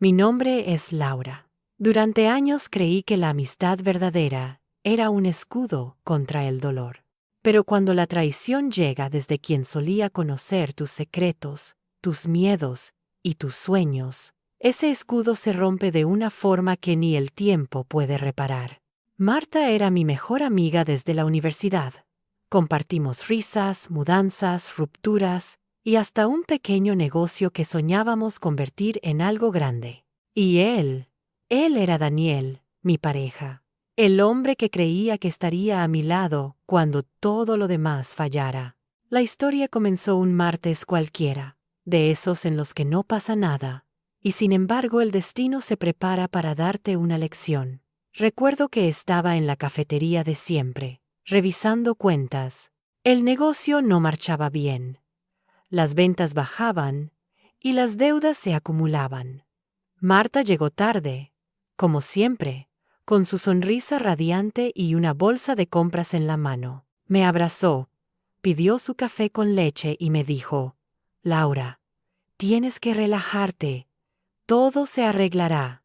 Mi nombre es Laura. Durante años creí que la amistad verdadera era un escudo contra el dolor. Pero cuando la traición llega desde quien solía conocer tus secretos, tus miedos y tus sueños, ese escudo se rompe de una forma que ni el tiempo puede reparar. Marta era mi mejor amiga desde la universidad. Compartimos risas, mudanzas, rupturas y hasta un pequeño negocio que soñábamos convertir en algo grande. Y él era Daniel, mi pareja. El hombre que creía que estaría a mi lado cuando todo lo demás fallara. La historia comenzó un martes cualquiera, de esos en los que no pasa nada, y sin embargo el destino se prepara para darte una lección. Recuerdo que estaba en la cafetería de siempre, revisando cuentas. El negocio no marchaba bien. Las ventas bajaban y las deudas se acumulaban. Marta llegó tarde, como siempre, con su sonrisa radiante y una bolsa de compras en la mano. Me abrazó, pidió su café con leche y me dijo: «Laura, tienes que relajarte, todo se arreglará».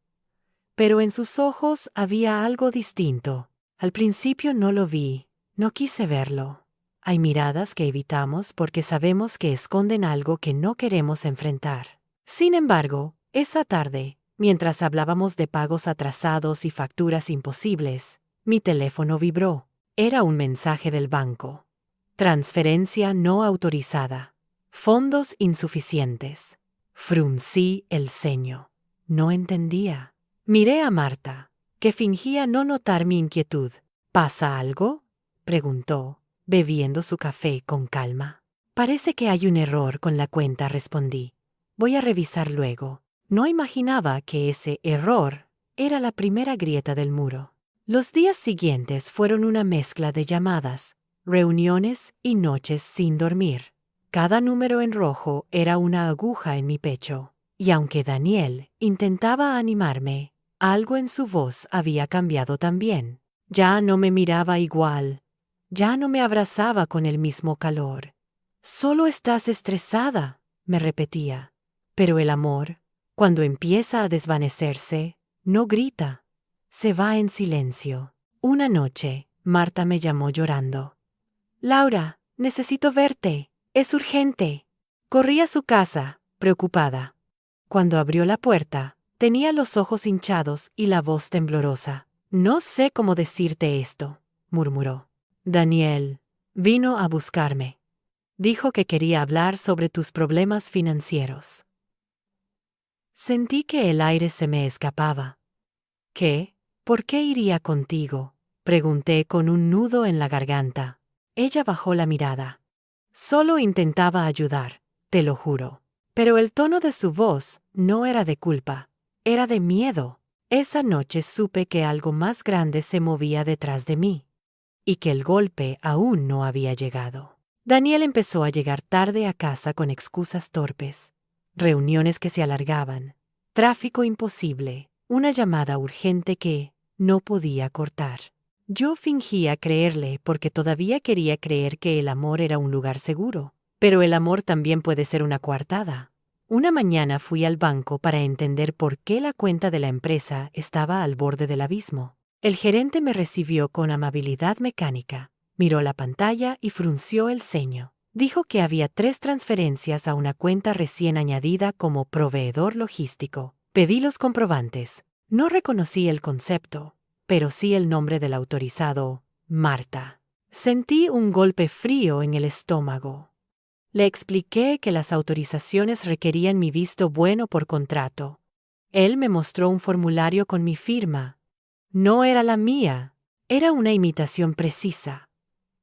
Pero en sus ojos había algo distinto. Al principio no lo vi, no quise verlo. Hay miradas que evitamos porque sabemos que esconden algo que no queremos enfrentar. Sin embargo, esa tarde, mientras hablábamos de pagos atrasados y facturas imposibles, mi teléfono vibró. Era un mensaje del banco. Transferencia no autorizada. Fondos insuficientes. Fruncí el ceño. No entendía. Miré a Marta, que fingía no notar mi inquietud. ¿Pasa algo?, preguntó, bebiendo su café con calma. «Parece que hay un error con la cuenta», respondí. «Voy a revisar luego». No imaginaba que ese error era la primera grieta del muro. Los días siguientes fueron una mezcla de llamadas, reuniones y noches sin dormir. Cada número en rojo era una aguja en mi pecho. Y aunque Daniel intentaba animarme, algo en su voz había cambiado también. Ya no me miraba igual, ya no me abrazaba con el mismo calor. «Solo estás estresada», me repetía. Pero el amor, cuando empieza a desvanecerse, no grita, se va en silencio. Una noche, Marta me llamó llorando. «Laura, necesito verte, es urgente». Corrí a su casa, preocupada. Cuando abrió la puerta, tenía los ojos hinchados y la voz temblorosa. «No sé cómo decirte esto», murmuró. «Daniel vino a buscarme. Dijo que quería hablar sobre tus problemas financieros». Sentí que el aire se me escapaba. «¿Qué? ¿Por qué iría contigo?», pregunté con un nudo en la garganta. Ella bajó la mirada. «Solo intentaba ayudar, te lo juro». Pero el tono de su voz no era de culpa, era de miedo. Esa noche supe que algo más grande se movía detrás de mí, y que el golpe aún no había llegado. Daniel empezó a llegar tarde a casa con excusas torpes, reuniones que se alargaban, tráfico imposible, una llamada urgente que no podía cortar. Yo fingía creerle porque todavía quería creer que el amor era un lugar seguro. Pero el amor también puede ser una coartada. Una mañana fui al banco para entender por qué la cuenta de la empresa estaba al borde del abismo. El gerente me recibió con amabilidad mecánica, miró la pantalla y frunció el ceño. Dijo que había 3 transferencias a una cuenta recién añadida como proveedor logístico. Pedí los comprobantes. No reconocí el concepto, pero sí el nombre del autorizado, Marta. Sentí un golpe frío en el estómago. Le expliqué que las autorizaciones requerían mi visto bueno por contrato. Él me mostró un formulario con mi firma. No era la mía, era una imitación precisa,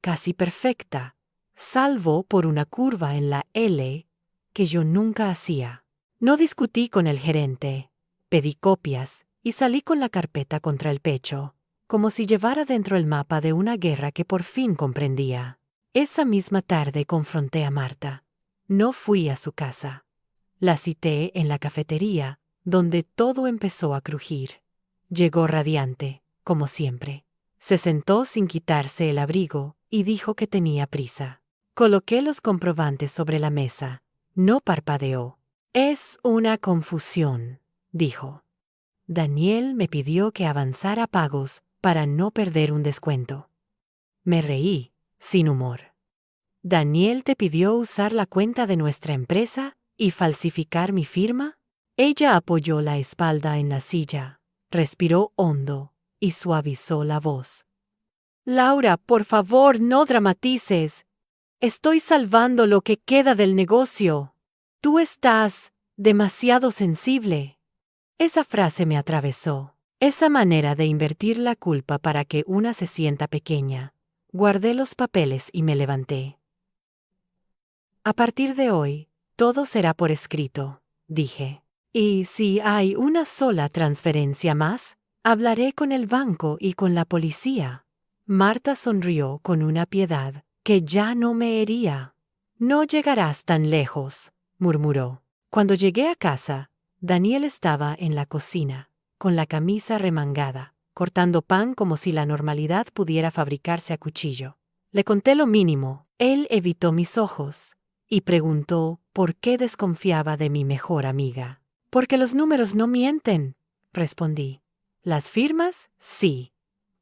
casi perfecta, salvo por una curva en la L que yo nunca hacía. No discutí con el gerente, pedí copias y salí con la carpeta contra el pecho, como si llevara dentro el mapa de una guerra que por fin comprendía. Esa misma tarde confronté a Marta. No fui a su casa. La cité en la cafetería, donde todo empezó a crujir. Llegó radiante, como siempre. Se sentó sin quitarse el abrigo y dijo que tenía prisa. Coloqué los comprobantes sobre la mesa. No parpadeó. «Es una confusión», dijo. Daniel me pidió que avanzara pagos para no perder un descuento. Me reí, sin humor. ¿Daniel te pidió usar la cuenta de nuestra empresa y falsificar mi firma? Ella apoyó la espalda en la silla, respiró hondo y suavizó la voz. Laura, por favor, no dramatices. Estoy salvando lo que queda del negocio. Tú estás demasiado sensible. Esa frase me atravesó. Esa manera de invertir la culpa para que una se sienta pequeña. Guardé los papeles y me levanté. A partir de hoy, todo será por escrito, dije. Y si hay una sola transferencia más, hablaré con el banco y con la policía. Marta sonrió con una piedad que ya no me hería. No llegarás tan lejos, murmuró. Cuando llegué a casa, Daniel estaba en la cocina, con la camisa remangada, cortando pan como si la normalidad pudiera fabricarse a cuchillo. Le conté lo mínimo. Él evitó mis ojos y preguntó por qué desconfiaba de mi mejor amiga. Porque los números no mienten, respondí. Las firmas, sí.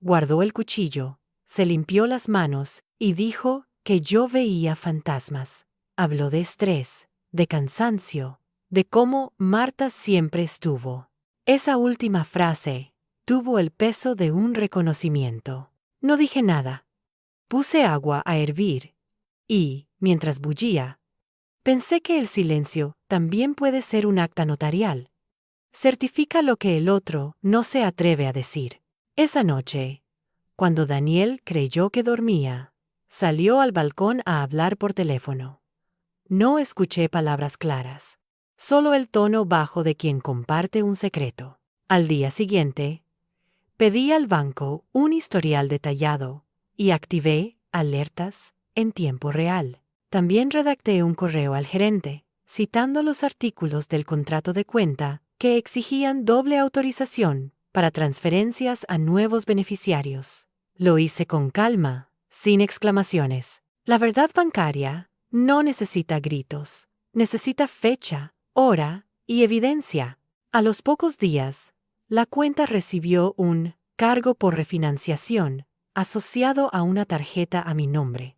Guardó el cuchillo, se limpió las manos y dijo que yo veía fantasmas. Habló de estrés, de cansancio, de cómo Marta siempre estuvo. Esa última frase tuvo el peso de un reconocimiento. No dije nada. Puse agua a hervir y, mientras bullía, pensé que el silencio también puede ser un acta notarial. Certifica lo que el otro no se atreve a decir. Esa noche, cuando Daniel creyó que dormía, salió al balcón a hablar por teléfono. No escuché palabras claras, solo el tono bajo de quien comparte un secreto. Al día siguiente, pedí al banco un historial detallado y activé alertas en tiempo real. También redacté un correo al gerente, citando los artículos del contrato de cuenta que exigían doble autorización para transferencias a nuevos beneficiarios. Lo hice con calma, sin exclamaciones. La verdad bancaria no necesita gritos, necesita fecha, hora y evidencia. A los pocos días, la cuenta recibió un cargo por refinanciación asociado a una tarjeta a mi nombre.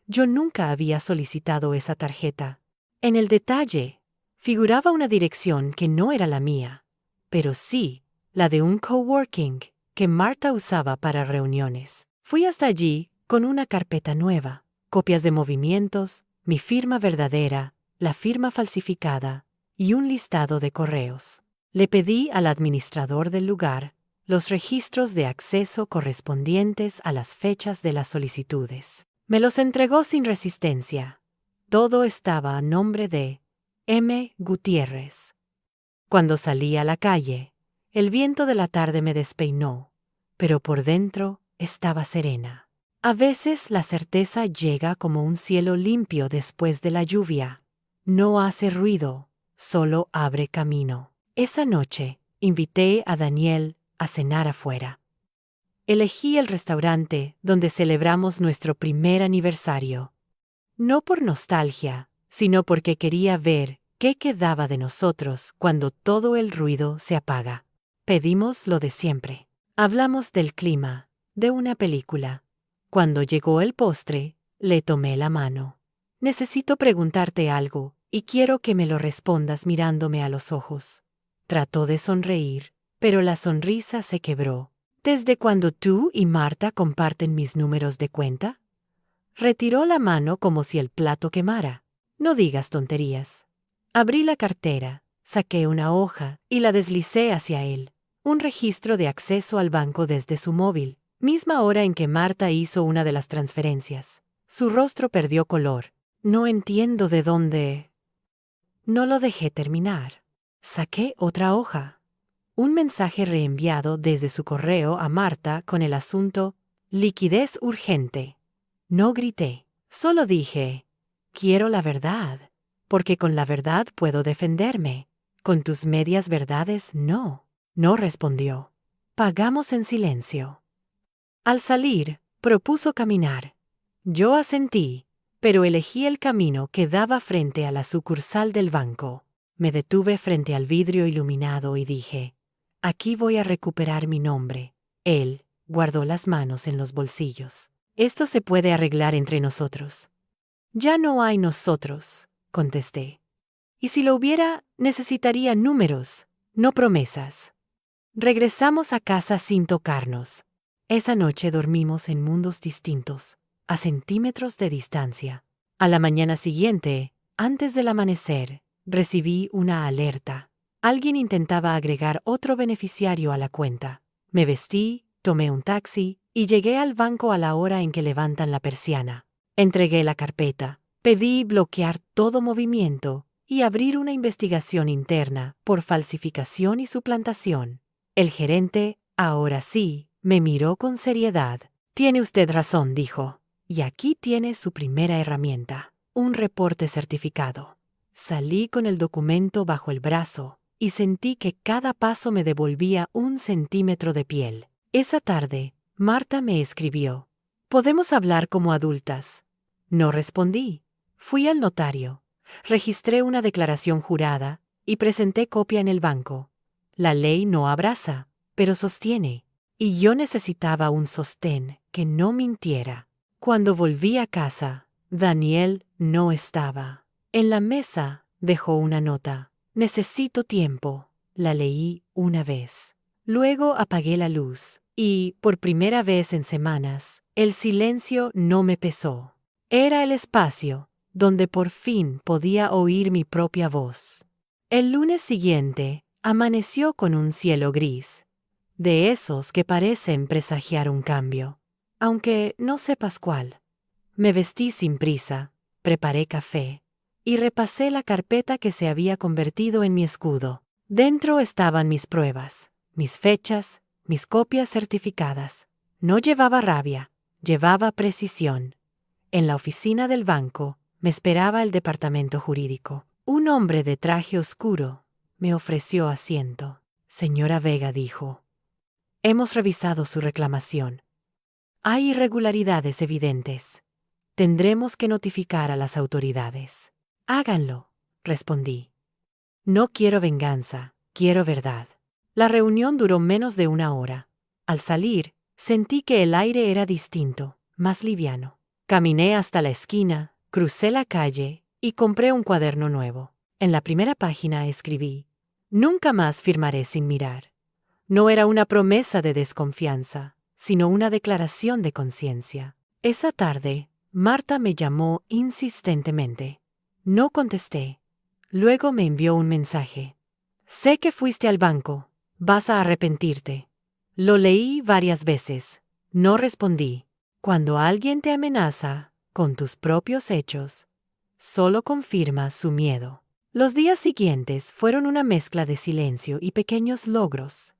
Yo nunca había solicitado esa tarjeta. En el detalle, figuraba una dirección que no era la mía, pero sí la de un coworking que Marta usaba para reuniones. Fui hasta allí con una carpeta nueva, copias de movimientos, mi firma verdadera, la firma falsificada y un listado de correos. Le pedí al administrador del lugar los registros de acceso correspondientes a las fechas de las solicitudes. Me los entregó sin resistencia. Todo estaba a nombre de M. Gutiérrez. Cuando salí a la calle, el viento de la tarde me despeinó, pero por dentro estaba serena. A veces la certeza llega como un cielo limpio después de la lluvia. No hace ruido, solo abre camino. Esa noche, invité a Daniel a cenar afuera. Elegí el restaurante donde celebramos nuestro primer aniversario. No por nostalgia, sino porque quería ver qué quedaba de nosotros cuando todo el ruido se apaga. Pedimos lo de siempre. Hablamos del clima, de una película. Cuando llegó el postre, le tomé la mano. Necesito preguntarte algo, y quiero que me lo respondas mirándome a los ojos. Trató de sonreír, pero la sonrisa se quebró. ¿Desde cuando tú y Marta comparten mis números de cuenta? Retiró la mano como si el plato quemara. No digas tonterías. Abrí la cartera, saqué una hoja y la deslicé hacia él. Un registro de acceso al banco desde su móvil, misma hora en que Marta hizo una de las transferencias. Su rostro perdió color. No entiendo de dónde. No lo dejé terminar. Saqué otra hoja. Un mensaje reenviado desde su correo a Marta con el asunto liquidez urgente. No grité, solo dije, quiero la verdad, porque con la verdad puedo defenderme. Con tus medias verdades no. No respondió. Pagamos en silencio. Al salir, propuso caminar. Yo asentí, pero elegí el camino que daba frente a la sucursal del banco. Me detuve frente al vidrio iluminado y dije, aquí voy a recuperar mi nombre. Él guardó las manos en los bolsillos. Esto se puede arreglar entre nosotros. Ya no hay nosotros, contesté. Y si lo hubiera, necesitaría números, no promesas. Regresamos a casa sin tocarnos. Esa noche dormimos en mundos distintos, a centímetros de distancia. A la mañana siguiente, antes del amanecer, recibí una alerta. Alguien intentaba agregar otro beneficiario a la cuenta. Me vestí, tomé un taxi y llegué al banco a la hora en que levantan la persiana. Entregué la carpeta, pedí bloquear todo movimiento y abrir una investigación interna por falsificación y suplantación. El gerente, ahora sí, me miró con seriedad. Tiene usted razón, dijo. Y aquí tiene su primera herramienta, un reporte certificado. Salí con el documento bajo el brazo y sentí que cada paso me devolvía 1 centímetro de piel. Esa tarde, Marta me escribió. ¿Podemos hablar como adultas? No respondí. Fui al notario. Registré una declaración jurada y presenté copia en el banco. La ley no abraza, pero sostiene. Y yo necesitaba un sostén que no mintiera. Cuando volví a casa, Daniel no estaba. En la mesa dejó una nota. Necesito tiempo. La leí una vez. Luego apagué la luz y, por primera vez en semanas, el silencio no me pesó. Era el espacio donde por fin podía oír mi propia voz. El lunes siguiente amaneció con un cielo gris, de esos que parecen presagiar un cambio, aunque no sepas cuál. Me vestí sin prisa, preparé café y repasé la carpeta que se había convertido en mi escudo. Dentro estaban mis pruebas, mis fechas, mis copias certificadas. No llevaba rabia, llevaba precisión. En la oficina del banco me esperaba el departamento jurídico. Un hombre de traje oscuro me ofreció asiento. Señora Vega, dijo. Hemos revisado su reclamación. Hay irregularidades evidentes. Tendremos que notificar a las autoridades. Háganlo, respondí. No quiero venganza, quiero verdad. La reunión duró menos de 1 hora. Al salir, sentí que el aire era distinto, más liviano. Caminé hasta la esquina, crucé la calle y compré un cuaderno nuevo. En la primera página escribí: nunca más firmaré sin mirar. No era una promesa de desconfianza, sino una declaración de conciencia. Esa tarde, Marta me llamó insistentemente. No contesté. Luego me envió un mensaje. Sé que fuiste al banco. Vas a arrepentirte. Lo leí varias veces. No respondí. Cuando alguien te amenaza con tus propios hechos, solo confirma su miedo. Los días siguientes fueron una mezcla de silencio y pequeños logros.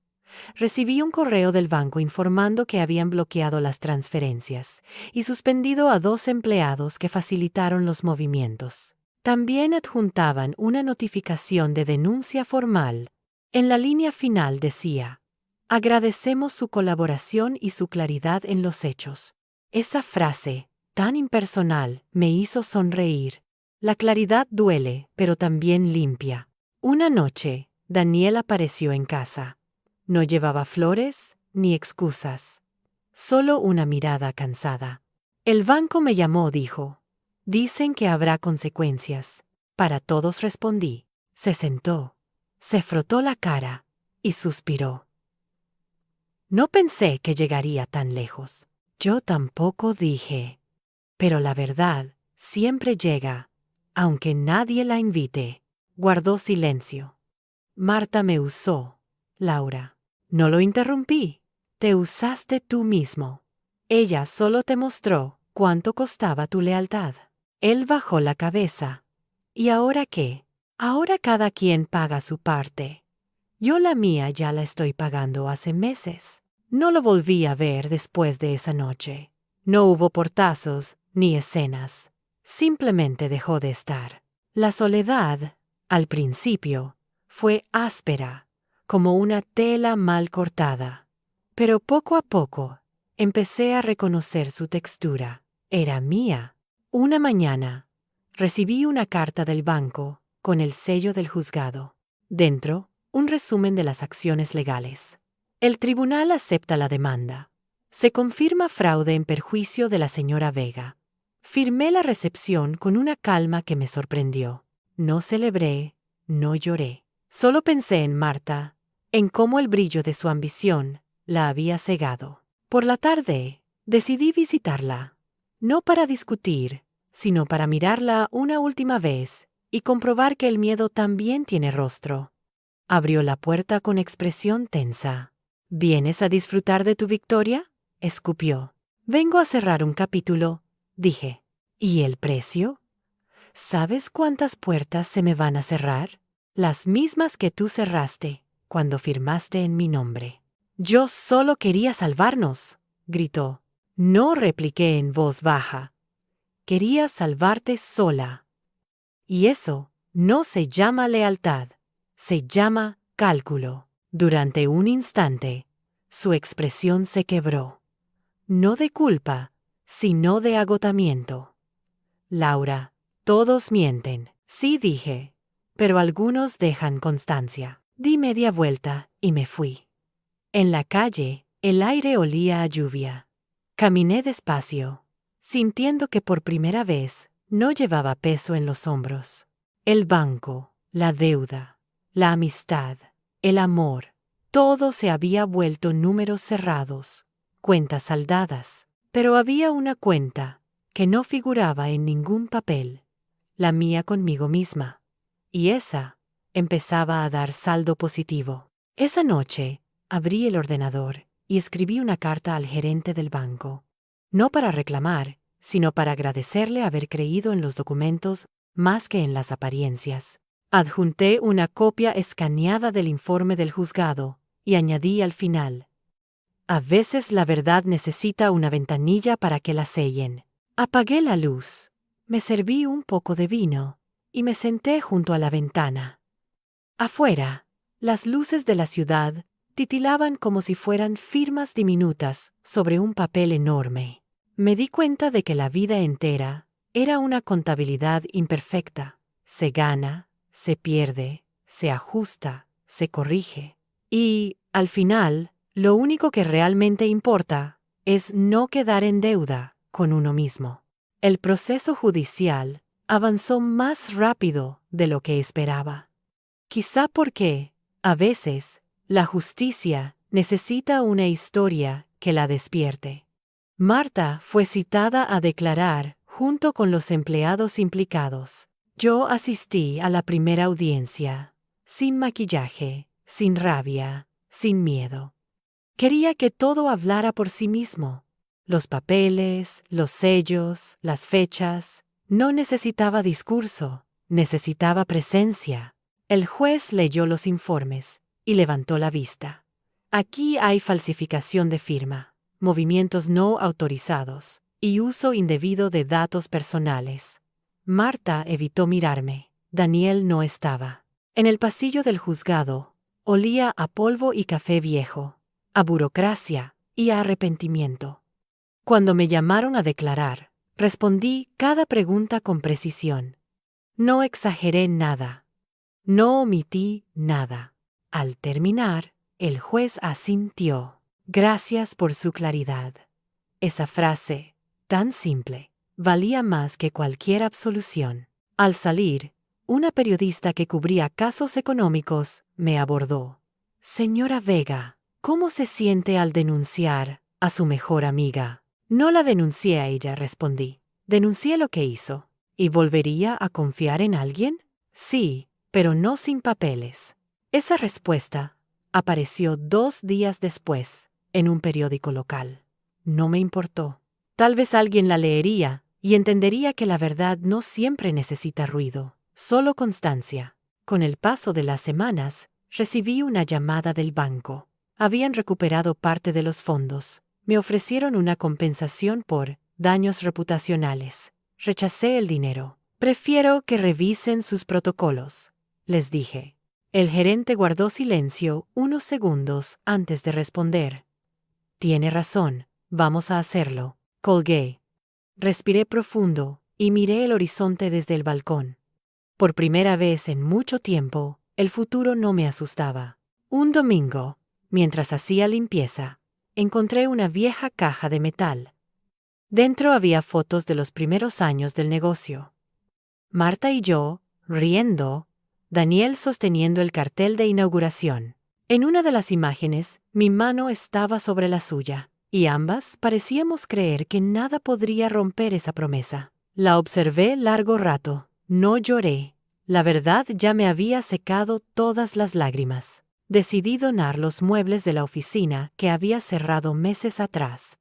Recibí un correo del banco informando que habían bloqueado las transferencias y suspendido a 2 empleados que facilitaron los movimientos. También adjuntaban una notificación de denuncia formal. En la línea final decía: agradecemos su colaboración y su claridad en los hechos. Esa frase, tan impersonal, me hizo sonreír. La claridad duele, pero también limpia. Una noche, Daniel apareció en casa. No llevaba flores ni excusas, solo una mirada cansada. El banco me llamó, dijo. Dicen que habrá consecuencias. Para todos respondí. Se sentó, se frotó la cara y suspiró. No pensé que llegaría tan lejos. Yo tampoco, dije. Pero la verdad siempre llega, aunque nadie la invite. Guardó silencio. Marta me usó, Laura. No lo interrumpí. Te usaste tú mismo. Ella solo te mostró cuánto costaba tu lealtad. Él bajó la cabeza. ¿Y ahora qué? Ahora cada quien paga su parte. Yo la mía ya la estoy pagando hace meses. No lo volví a ver después de esa noche. No hubo portazos ni escenas. Simplemente dejó de estar. La soledad, al principio, fue áspera, como una tela mal cortada. Pero poco a poco, empecé a reconocer su textura. Era mía. Una mañana, recibí una carta del banco con el sello del juzgado. Dentro, un resumen de las acciones legales. El tribunal acepta la demanda. Se confirma fraude en perjuicio de la señora Vega. Firmé la recepción con una calma que me sorprendió. No celebré, no lloré. Solo pensé en Marta, en cómo el brillo de su ambición la había cegado. Por la tarde, decidí visitarla. No para discutir, sino para mirarla una última vez y comprobar que el miedo también tiene rostro. Abrió la puerta con expresión tensa. ¿Vienes a disfrutar de tu victoria?, escupió. Vengo a cerrar un capítulo, dije. ¿Y el precio? ¿Sabes cuántas puertas se me van a cerrar? Las mismas que tú cerraste cuando firmaste en mi nombre. Yo solo quería salvarnos, gritó. No, repliqué en voz baja. Quería salvarte sola. Y eso no se llama lealtad, se llama cálculo. Durante un instante, su expresión se quebró. No de culpa, sino de agotamiento. Laura, todos mienten, sí, dije, pero algunos dejan constancia. Di media vuelta y me fui. En la calle, el aire olía a lluvia. Caminé despacio, sintiendo que por primera vez no llevaba peso en los hombros. El banco, la deuda, la amistad, el amor, todo se había vuelto números cerrados, cuentas saldadas. Pero había una cuenta que no figuraba en ningún papel, la mía conmigo misma. Y esa empezaba a dar saldo positivo. Esa noche, abrí el ordenador y escribí una carta al gerente del banco. No para reclamar, sino para agradecerle haber creído en los documentos más que en las apariencias. Adjunté una copia escaneada del informe del juzgado y añadí al final: a veces la verdad necesita una ventanilla para que la sellen. Apagué la luz, me serví un poco de vino y me senté junto a la ventana. Afuera, las luces de la ciudad titilaban como si fueran firmas diminutas sobre un papel enorme. Me di cuenta de que la vida entera era una contabilidad imperfecta. Se gana, se pierde, se ajusta, se corrige. Y, al final, lo único que realmente importa es no quedar en deuda con uno mismo. El proceso judicial avanzó más rápido de lo que esperaba. Quizá porque, a veces, la justicia necesita una historia que la despierte. Marta fue citada a declarar junto con los empleados implicados. Yo asistí a la primera audiencia, sin maquillaje, sin rabia, sin miedo. Quería que todo hablara por sí mismo. Los papeles, los sellos, las fechas. No necesitaba discurso, necesitaba presencia. El juez leyó los informes y levantó la vista. Aquí hay falsificación de firma, movimientos no autorizados y uso indebido de datos personales. Marta evitó mirarme. Daniel no estaba. En el pasillo del juzgado, olía a polvo y café viejo, a burocracia y a arrepentimiento. Cuando me llamaron a declarar, respondí cada pregunta con precisión. No exageré nada. No omití nada. Al terminar, el juez asintió. Gracias por su claridad. Esa frase, tan simple, valía más que cualquier absolución. Al salir, una periodista que cubría casos económicos me abordó. Señora Vega, ¿cómo se siente al denunciar a su mejor amiga? No la denuncié a ella, respondí. Denuncié lo que hizo. ¿Y volvería a confiar en alguien? Sí, pero no sin papeles. Esa respuesta apareció 2 días después en un periódico local. No me importó. Tal vez alguien la leería y entendería que la verdad no siempre necesita ruido, solo constancia. Con el paso de las semanas, recibí una llamada del banco. Habían recuperado parte de los fondos. Me ofrecieron una compensación por daños reputacionales. Rechacé el dinero. Prefiero que revisen sus protocolos, les dije. El gerente guardó silencio unos segundos antes de responder. Tiene razón, vamos a hacerlo. Colgué. Respiré profundo y miré el horizonte desde el balcón. Por primera vez en mucho tiempo, el futuro no me asustaba. Un domingo, mientras hacía limpieza, encontré una vieja caja de metal. Dentro había fotos de los primeros años del negocio. Marta y yo, riendo, Daniel sosteniendo el cartel de inauguración. En una de las imágenes, mi mano estaba sobre la suya, y ambas parecíamos creer que nada podría romper esa promesa. La observé largo rato, no lloré. La verdad ya me había secado todas las lágrimas. Decidí donar los muebles de la oficina que había cerrado meses atrás.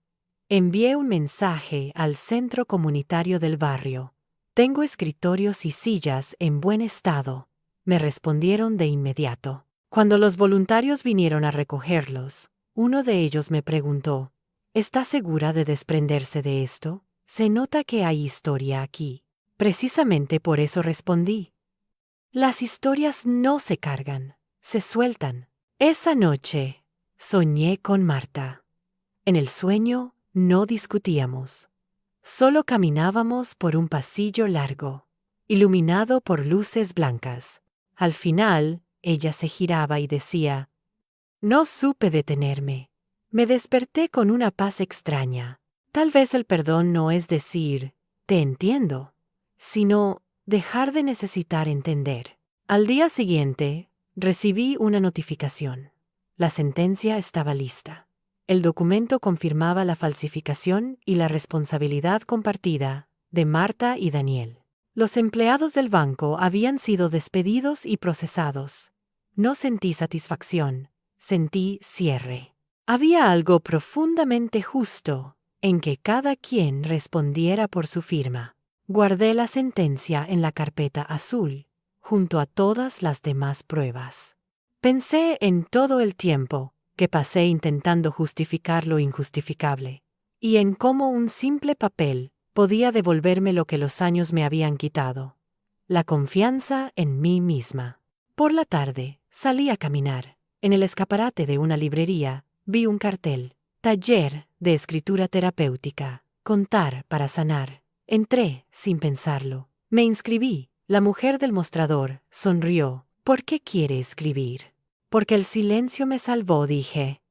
Envié un mensaje al centro comunitario del barrio. Tengo escritorios y sillas en buen estado. Me respondieron de inmediato. Cuando los voluntarios vinieron a recogerlos, uno de ellos me preguntó, ¿está segura de desprenderse de esto? Se nota que hay historia aquí. Precisamente por eso respondí. Las historias no se cargan, se sueltan. Esa noche, soñé con Marta. En el sueño, no discutíamos. Solo caminábamos por un pasillo largo, iluminado por luces blancas. Al final, ella se giraba y decía, no supe detenerme. Me desperté con una paz extraña. Tal vez el perdón no es decir, te entiendo, sino dejar de necesitar entender. Al día siguiente, recibí una notificación. La sentencia estaba lista. El documento confirmaba la falsificación y la responsabilidad compartida de Marta y Daniel. Los empleados del banco habían sido despedidos y procesados. No sentí satisfacción, sentí cierre. Había algo profundamente justo en que cada quien respondiera por su firma. Guardé la sentencia en la carpeta azul, junto a todas las demás pruebas. Pensé en todo el tiempo que pasé intentando justificar lo injustificable, y en cómo un simple papel podía devolverme lo que los años me habían quitado, la confianza en mí misma. Por la tarde, salí a caminar. En el escaparate de una librería, vi un cartel, taller de escritura terapéutica, contar para sanar. Entré, sin pensarlo. Me inscribí. La mujer del mostrador sonrió. ¿Por qué quiere escribir? Porque el silencio me salvó, dije.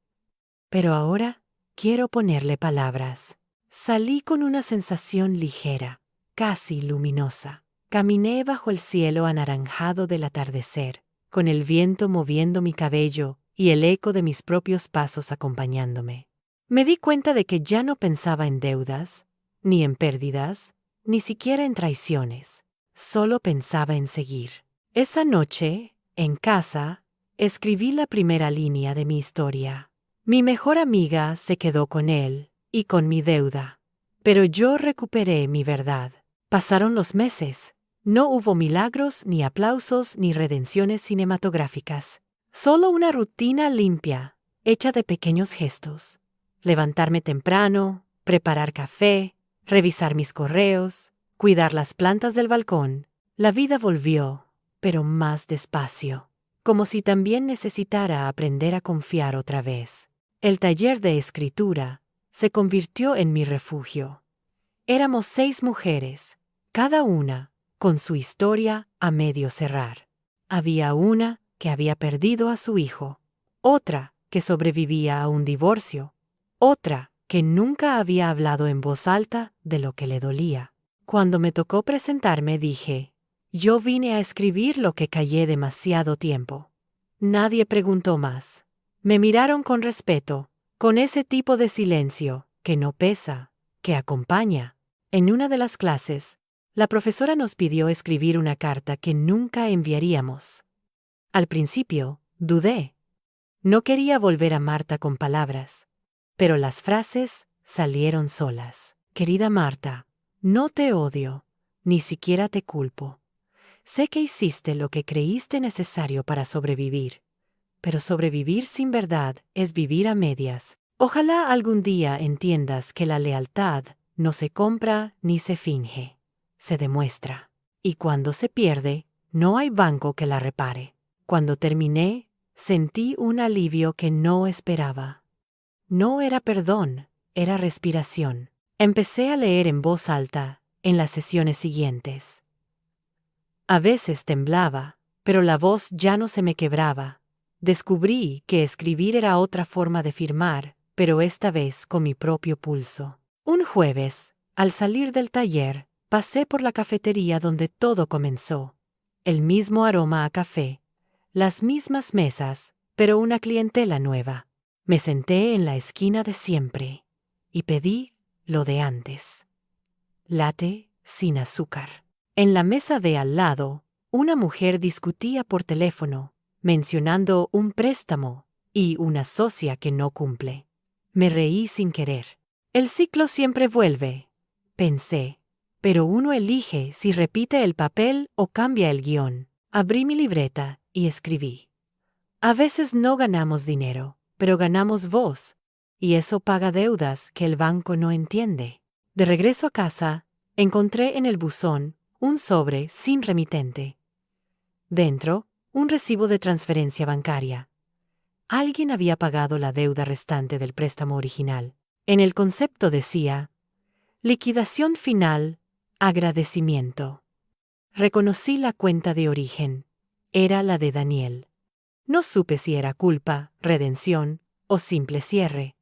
Pero ahora quiero ponerle palabras. Salí con una sensación ligera, casi luminosa. Caminé bajo el cielo anaranjado del atardecer, con el viento moviendo mi cabello y el eco de mis propios pasos acompañándome. Me di cuenta de que ya no pensaba en deudas, ni en pérdidas, ni siquiera en traiciones. Solo pensaba en seguir. Esa noche, en casa, escribí la primera línea de mi historia. Mi mejor amiga se quedó con él y con mi deuda. Pero yo recuperé mi verdad. Pasaron los meses. No hubo milagros, ni aplausos, ni redenciones cinematográficas. Solo una rutina limpia, hecha de pequeños gestos. Levantarme temprano, preparar café, revisar mis correos, cuidar las plantas del balcón. La vida volvió, pero más despacio, como si también necesitara aprender a confiar otra vez. El taller de escritura se convirtió en mi refugio. Éramos 6 mujeres, cada una con su historia a medio cerrar. Había una que había perdido a su hijo, otra que sobrevivía a un divorcio, otra que nunca había hablado en voz alta de lo que le dolía. Cuando me tocó presentarme dije, yo vine a escribir lo que callé demasiado tiempo. Nadie preguntó más. Me miraron con respeto, con ese tipo de silencio que no pesa, que acompaña. En una de las clases, la profesora nos pidió escribir una carta que nunca enviaríamos. Al principio, dudé. No quería volver a Marta con palabras, pero las frases salieron solas. Querida Marta, no te odio, ni siquiera te culpo. Sé que hiciste lo que creíste necesario para sobrevivir, pero sobrevivir sin verdad es vivir a medias. Ojalá algún día entiendas que la lealtad no se compra ni se finge, se demuestra. Y cuando se pierde, no hay banco que la repare. Cuando terminé, sentí un alivio que no esperaba. No era perdón, era respiración. Empecé a leer en voz alta en las sesiones siguientes. A veces temblaba, pero la voz ya no se me quebraba. Descubrí que escribir era otra forma de firmar, pero esta vez con mi propio pulso. Un jueves, al salir del taller, pasé por la cafetería donde todo comenzó. El mismo aroma a café, las mismas mesas, pero una clientela nueva. Me senté en la esquina de siempre y pedí lo de antes. Latte sin azúcar. En la mesa de al lado, una mujer discutía por teléfono, mencionando un préstamo y una socia que no cumple. Me reí sin querer. El ciclo siempre vuelve, pensé, pero uno elige si repite el papel o cambia el guión. Abrí mi libreta y escribí. A veces no ganamos dinero, pero ganamos voz, y eso paga deudas que el banco no entiende. De regreso a casa, encontré en el buzón un sobre sin remitente. Dentro, un recibo de transferencia bancaria. Alguien había pagado la deuda restante del préstamo original. En el concepto decía, liquidación final, agradecimiento. Reconocí la cuenta de origen. Era la de Daniel. No supe si era culpa, redención o simple cierre.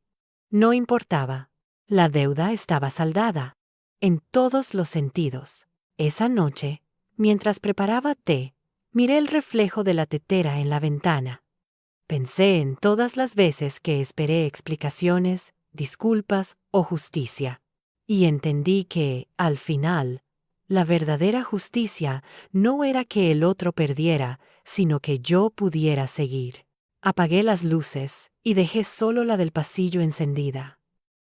No importaba. La deuda estaba saldada. En todos los sentidos. Esa noche, mientras preparaba té, miré el reflejo de la tetera en la ventana. Pensé en todas las veces que esperé explicaciones, disculpas o justicia. Y entendí que, al final, la verdadera justicia no era que el otro perdiera, sino que yo pudiera seguir. Apagué las luces y dejé solo la del pasillo encendida.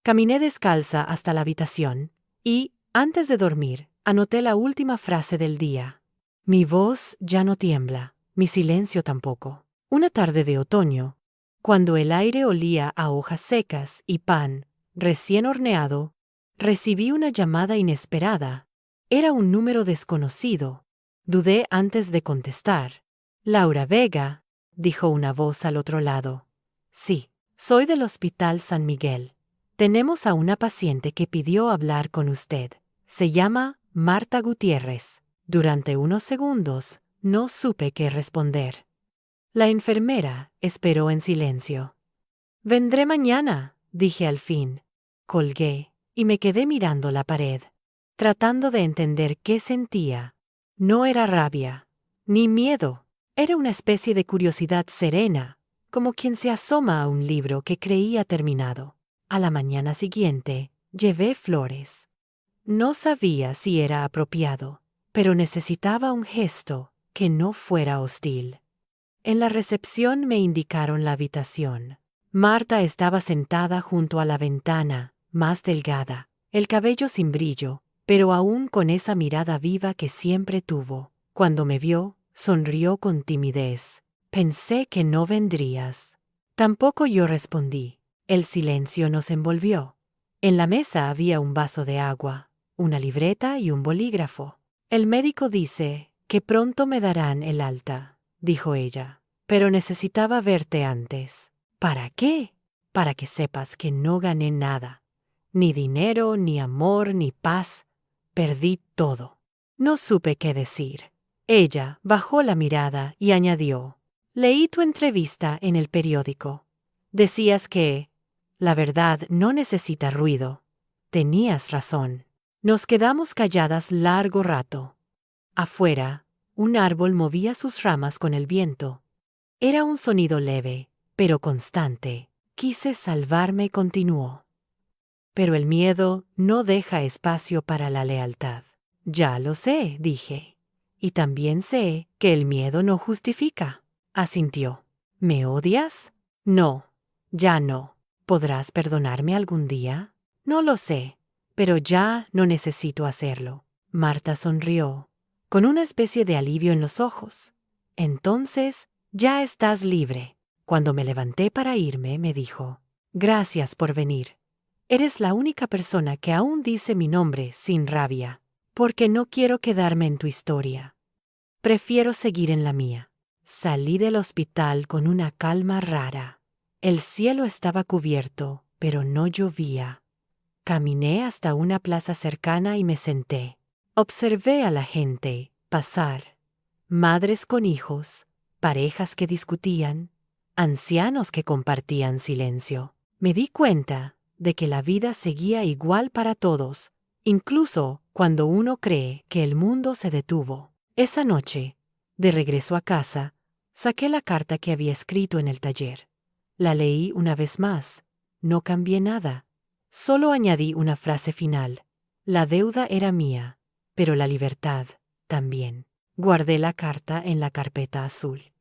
Caminé descalza hasta la habitación y, antes de dormir, anoté la última frase del día. Mi voz ya no tiembla, mi silencio tampoco. Una tarde de otoño, cuando el aire olía a hojas secas y pan recién horneado, recibí una llamada inesperada. Era un número desconocido. Dudé antes de contestar. Laura Vega, dijo una voz al otro lado. Sí, soy del Hospital San Miguel. Tenemos a una paciente que pidió hablar con usted. Se llama Marta Gutiérrez. Durante unos segundos, no supe qué responder. La enfermera esperó en silencio. Vendré mañana, dije al fin. Colgué y me quedé mirando la pared, tratando de entender qué sentía. No era rabia, ni miedo. Era una especie de curiosidad serena, como quien se asoma a un libro que creía terminado. A la mañana siguiente, llevé flores. No sabía si era apropiado, pero necesitaba un gesto que no fuera hostil. En la recepción me indicaron la habitación. Marta estaba sentada junto a la ventana, más delgada, el cabello sin brillo, pero aún con esa mirada viva que siempre tuvo. Cuando me vio, sonrió con timidez. Pensé que no vendrías. Tampoco yo respondí. El silencio nos envolvió. En la mesa había un vaso de agua, una libreta y un bolígrafo. El médico dice que pronto me darán el alta, dijo ella, pero necesitaba verte antes. ¿Para qué? Para que sepas que no gané nada. Ni dinero, ni amor, ni paz. Perdí todo. No supe qué decir. Ella bajó la mirada y añadió, leí tu entrevista en el periódico. Decías que la verdad no necesita ruido. Tenías razón. Nos quedamos calladas largo rato. Afuera, un árbol movía sus ramas con el viento. Era un sonido leve, pero constante. Quise salvarme y continuó. Pero el miedo no deja espacio para la lealtad. Ya lo sé, dije. Y también sé que el miedo no justifica. Asintió. ¿Me odias? No, ya no. ¿Podrás perdonarme algún día? No lo sé, pero ya no necesito hacerlo. Marta sonrió, con una especie de alivio en los ojos. Entonces, ya estás libre. Cuando me levanté para irme, me dijo, gracias por venir. Eres la única persona que aún dice mi nombre sin rabia, porque no quiero quedarme en tu historia. Prefiero seguir en la mía. Salí del hospital con una calma rara. El cielo estaba cubierto, pero no llovía. Caminé hasta una plaza cercana y me senté. Observé a la gente pasar madres con hijos, parejas que discutían, ancianos que compartían silencio. Me di cuenta de que la vida seguía igual para todos, incluso cuando uno cree que el mundo se detuvo. Esa noche, de regreso a casa, saqué la carta que había escrito en el taller. La leí una vez más. No cambié nada. Solo añadí una frase final. La deuda era mía, pero la libertad también. Guardé la carta en la carpeta azul.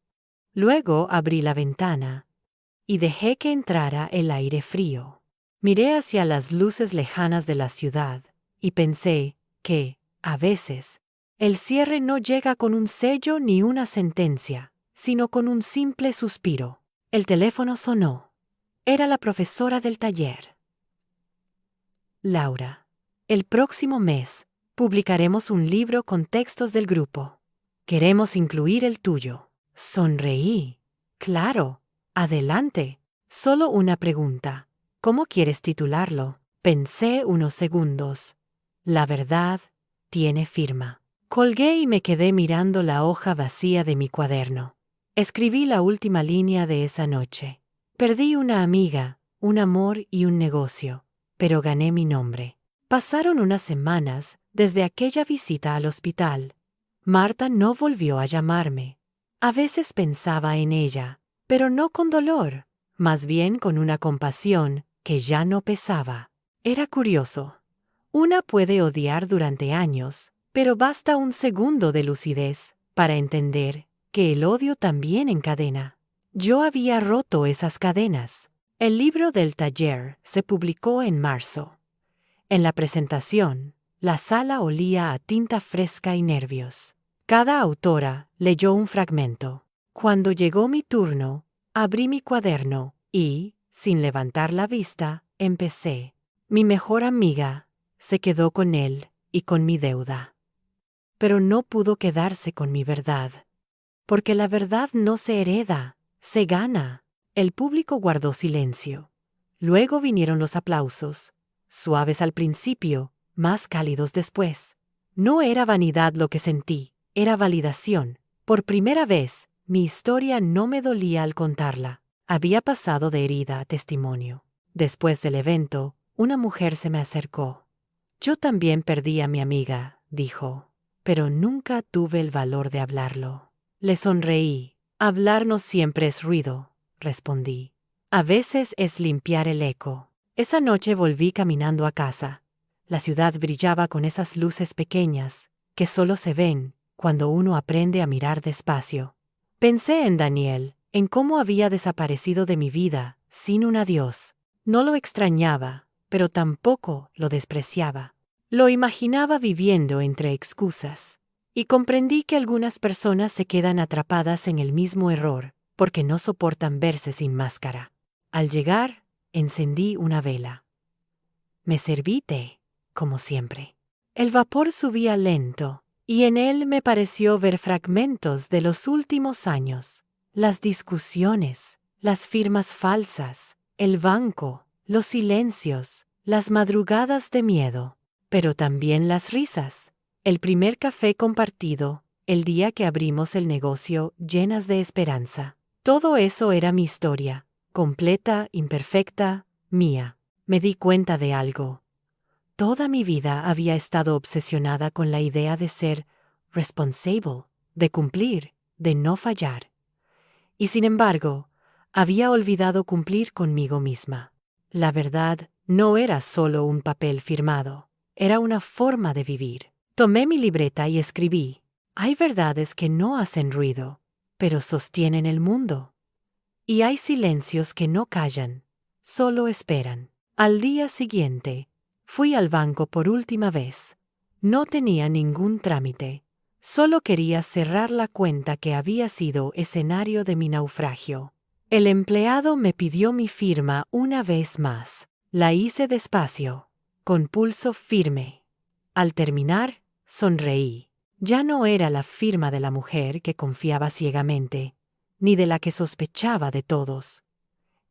Luego abrí la ventana y dejé que entrara el aire frío. Miré hacia las luces lejanas de la ciudad y pensé que, a veces, el cierre no llega con un sello ni una sentencia, sino con un simple suspiro. El teléfono sonó. Era la profesora del taller. Laura, el próximo mes publicaremos un libro con textos del grupo. Queremos incluir el tuyo. Sonreí. Claro. Adelante. Solo una pregunta. ¿Cómo quieres titularlo? Pensé unos segundos. La verdad tiene firma. Colgué y me quedé mirando la hoja vacía de mi cuaderno. Escribí la última línea de esa noche. Perdí una amiga, un amor y un negocio, pero gané mi nombre. Pasaron unas semanas desde aquella visita al hospital. Marta no volvió a llamarme. A veces pensaba en ella, pero no con dolor, más bien con una compasión que ya no pesaba. Era curioso. Una puede odiar durante años, pero basta un segundo de lucidez para entender que el odio también encadena. Yo había roto esas cadenas. El libro del taller se publicó en marzo. En la presentación, la sala olía a tinta fresca y nervios. Cada autora leyó un fragmento. Cuando llegó mi turno, abrí mi cuaderno y, sin levantar la vista, empecé. Mi mejor amiga se quedó con él y con mi deuda. Pero no pudo quedarse con mi verdad. Porque la verdad no se hereda, se gana. El público guardó silencio. Luego vinieron los aplausos, suaves al principio, más cálidos después. No era vanidad lo que sentí, era validación. Por primera vez, mi historia no me dolía al contarla. Había pasado de herida a testimonio. Después del evento, una mujer se me acercó. Yo también perdí a mi amiga, dijo, pero nunca tuve el valor de hablarlo. Le sonreí. Hablar no siempre es ruido, respondí. A veces es limpiar el eco. Esa noche volví caminando a casa. La ciudad brillaba con esas luces pequeñas que solo se ven cuando uno aprende a mirar despacio. Pensé en Daniel, en cómo había desaparecido de mi vida sin un adiós. No lo extrañaba, pero tampoco lo despreciaba. Lo imaginaba viviendo entre excusas. Y comprendí que algunas personas se quedan atrapadas en el mismo error porque no soportan verse sin máscara. Al llegar, encendí una vela. Me serví té, como siempre. El vapor subía lento, y en él me pareció ver fragmentos de los últimos años. Las discusiones, las firmas falsas, el banco, los silencios, las madrugadas de miedo, pero también las risas. El primer café compartido, el día que abrimos el negocio llenas de esperanza. Todo eso era mi historia, completa, imperfecta, mía. Me di cuenta de algo. Toda mi vida había estado obsesionada con la idea de ser responsible, de cumplir, de no fallar. Y sin embargo, había olvidado cumplir conmigo misma. La verdad no era solo un papel firmado, era una forma de vivir. Tomé mi libreta y escribí. Hay verdades que no hacen ruido, pero sostienen el mundo. Y hay silencios que no callan, solo esperan. Al día siguiente, fui al banco por última vez. No tenía ningún trámite. Solo quería cerrar la cuenta que había sido escenario de mi naufragio. El empleado me pidió mi firma una vez más. La hice despacio, con pulso firme. Al terminar, sonreí. Ya no era la firma de la mujer que confiaba ciegamente, ni de la que sospechaba de todos.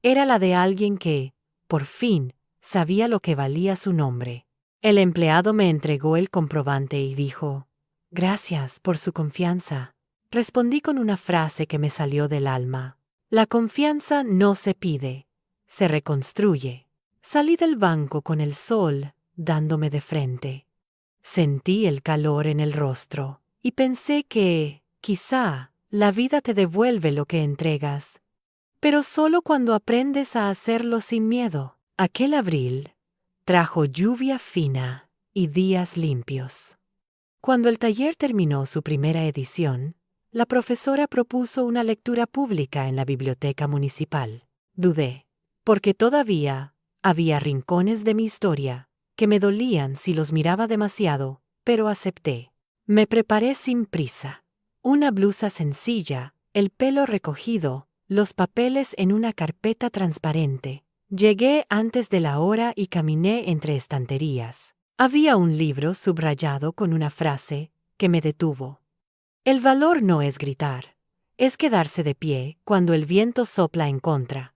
Era la de alguien que, por fin, sabía lo que valía su nombre. El empleado me entregó el comprobante y dijo, «Gracias por su confianza». Respondí con una frase que me salió del alma. La confianza no se pide, se reconstruye. Salí del banco con el sol dándome de frente. Sentí el calor en el rostro y pensé que, quizá, la vida te devuelve lo que entregas. Pero solo cuando aprendes a hacerlo sin miedo. Aquel abril trajo lluvia fina y días limpios. Cuando el taller terminó su primera edición, la profesora propuso una lectura pública en la biblioteca municipal. Dudé, porque todavía había rincones de mi historia que me dolían si los miraba demasiado, pero acepté. Me preparé sin prisa. Una blusa sencilla, el pelo recogido, los papeles en una carpeta transparente. Llegué antes de la hora y caminé entre estanterías. Había un libro subrayado con una frase que me detuvo. El valor no es gritar, es quedarse de pie cuando el viento sopla en contra.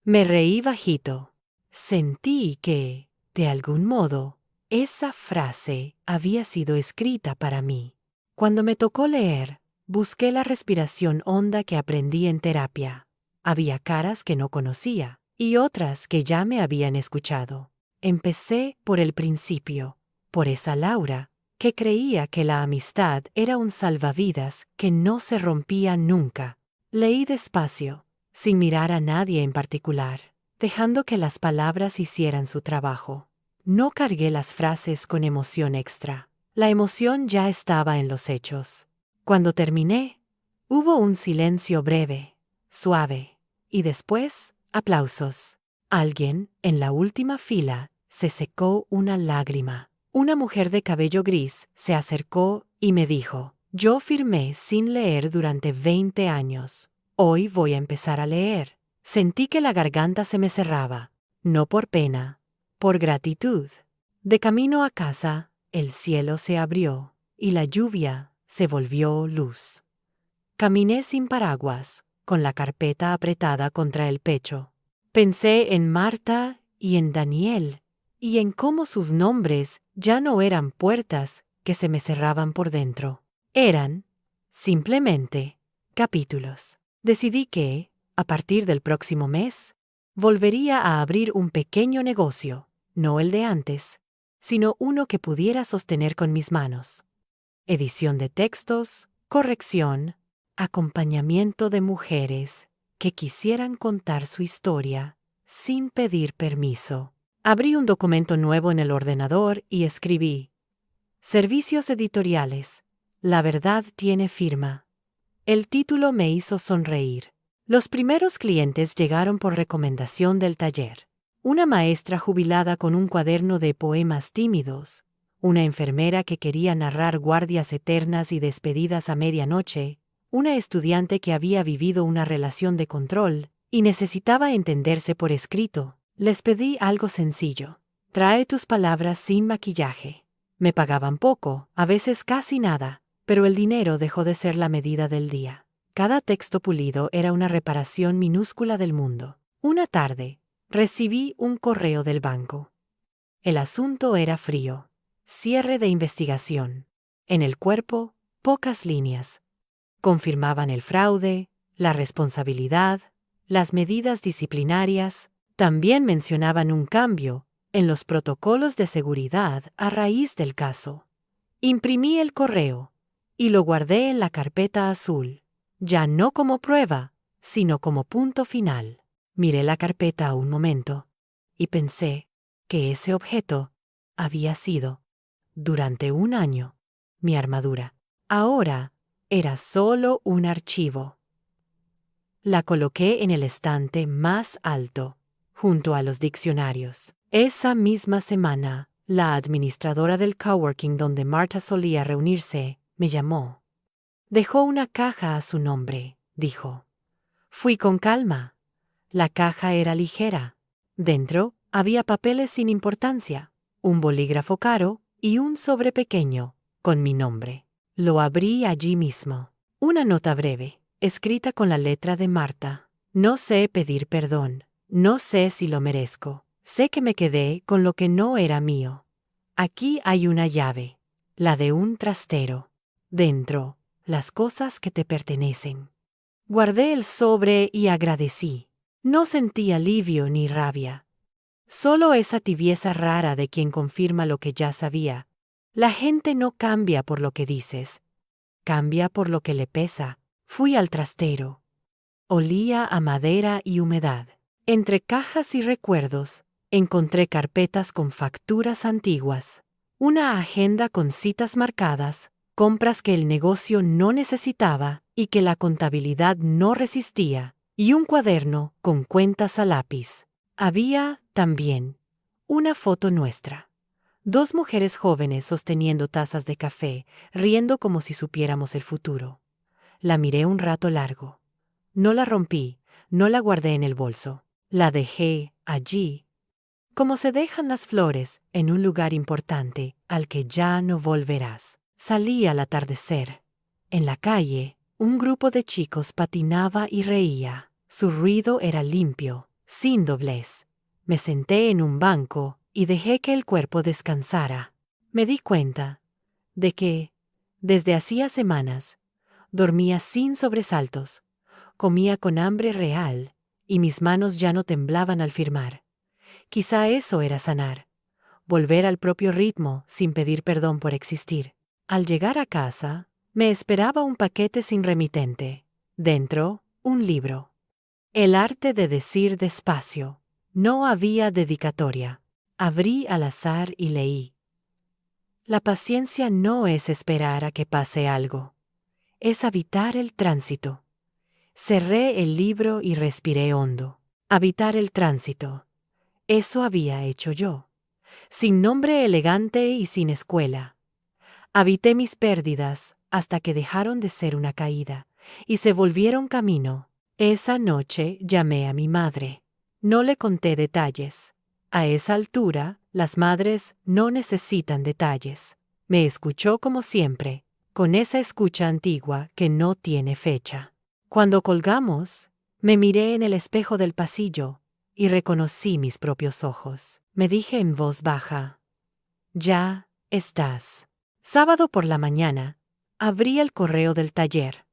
Me reí bajito. Sentí que, de algún modo, esa frase había sido escrita para mí. Cuando me tocó leer, busqué la respiración honda que aprendí en terapia. Había caras que no conocía y otras que ya me habían escuchado. Empecé por el principio, por esa Laura, que creía que la amistad era un salvavidas que no se rompía nunca. Leí despacio, sin mirar a nadie en particular, dejando que las palabras hicieran su trabajo. No cargué las frases con emoción extra. La emoción ya estaba en los hechos. Cuando terminé, hubo un silencio breve, suave, y después, aplausos. Alguien, en la última fila, se secó una lágrima. Una mujer de cabello gris se acercó y me dijo: «Yo firmé sin leer durante 20 años. Hoy voy a empezar a leer». Sentí que la garganta se me cerraba, no por pena, por gratitud. De camino a casa, el cielo se abrió y la lluvia se volvió luz. Caminé sin paraguas, con la carpeta apretada contra el pecho. Pensé en Marta y en Daniel, y en cómo sus nombres ya no eran puertas que se me cerraban por dentro. Eran, simplemente, capítulos. Decidí que, a partir del próximo mes, volvería a abrir un pequeño negocio, no el de antes, sino uno que pudiera sostener con mis manos. Edición de textos, corrección, acompañamiento de mujeres que quisieran contar su historia sin pedir permiso. Abrí un documento nuevo en el ordenador y escribí: Servicios editoriales. La verdad tiene firma. El título me hizo sonreír. Los primeros clientes llegaron por recomendación del taller. Una maestra jubilada con un cuaderno de poemas tímidos, una enfermera que quería narrar guardias eternas y despedidas a medianoche, una estudiante que había vivido una relación de control y necesitaba entenderse por escrito. Les pedí algo sencillo: trae tus palabras sin maquillaje. Me pagaban poco, a veces casi nada, pero el dinero dejó de ser la medida del día. Cada texto pulido era una reparación minúscula del mundo. Una tarde, recibí un correo del banco. El asunto era frío. Cierre de investigación. En el cuerpo, pocas líneas. Confirmaban el fraude, la responsabilidad, las medidas disciplinarias. También mencionaban un cambio en los protocolos de seguridad a raíz del caso. Imprimí el correo y lo guardé en la carpeta azul, ya no como prueba, sino como punto final. Miré la carpeta un momento y pensé que ese objeto había sido, durante un año, mi armadura. Ahora era solo un archivo. La coloqué en el estante más alto, junto a los diccionarios. Esa misma semana, la administradora del coworking donde Marta solía reunirse me llamó. Dejó una caja a su nombre, dijo. Fui con calma. La caja era ligera. Dentro había papeles sin importancia, un bolígrafo caro y un sobre pequeño, con mi nombre. Lo abrí allí mismo. Una nota breve, escrita con la letra de Marta. No sé pedir perdón. No sé si lo merezco. Sé que me quedé con lo que no era mío. Aquí hay una llave, la de un trastero. Dentro, las cosas que te pertenecen. Guardé el sobre y agradecí. No sentí alivio ni rabia. Solo esa tibieza rara de quien confirma lo que ya sabía. La gente no cambia por lo que dices. Cambia por lo que le pesa. Fui al trastero. Olía a madera y humedad. Entre cajas y recuerdos, encontré carpetas con facturas antiguas, una agenda con citas marcadas, compras que el negocio no necesitaba y que la contabilidad no resistía, y un cuaderno con cuentas a lápiz. Había, también, una foto nuestra. 2 mujeres jóvenes sosteniendo tazas de café, riendo como si supiéramos el futuro. La miré un rato largo. No la rompí, no la guardé en el bolso. La dejé allí, como se dejan las flores en un lugar importante al que ya no volverás. Salí al atardecer. En la calle, un grupo de chicos patinaba y reía. Su ruido era limpio, sin doblez. Me senté en un banco y dejé que el cuerpo descansara. Me di cuenta de que, desde hacía semanas, dormía sin sobresaltos, comía con hambre real y mis manos ya no temblaban al firmar. Quizá eso era sanar, volver al propio ritmo sin pedir perdón por existir. Al llegar a casa, me esperaba un paquete sin remitente. Dentro, un libro. El arte de decir despacio. No había dedicatoria. Abrí al azar y leí. La paciencia no es esperar a que pase algo. Es habitar el tránsito. Cerré el libro y respiré hondo. Habitar el tránsito. Eso había hecho yo. Sin nombre elegante y sin escuela. Habité mis pérdidas hasta que dejaron de ser una caída y se volvieron camino. Esa noche llamé a mi madre. No le conté detalles. A esa altura, las madres no necesitan detalles. Me escuchó como siempre, con esa escucha antigua que no tiene fecha. Cuando colgamos, me miré en el espejo del pasillo y reconocí mis propios ojos. Me dije en voz baja, «Ya estás». Sábado por la mañana, abrí el correo del taller.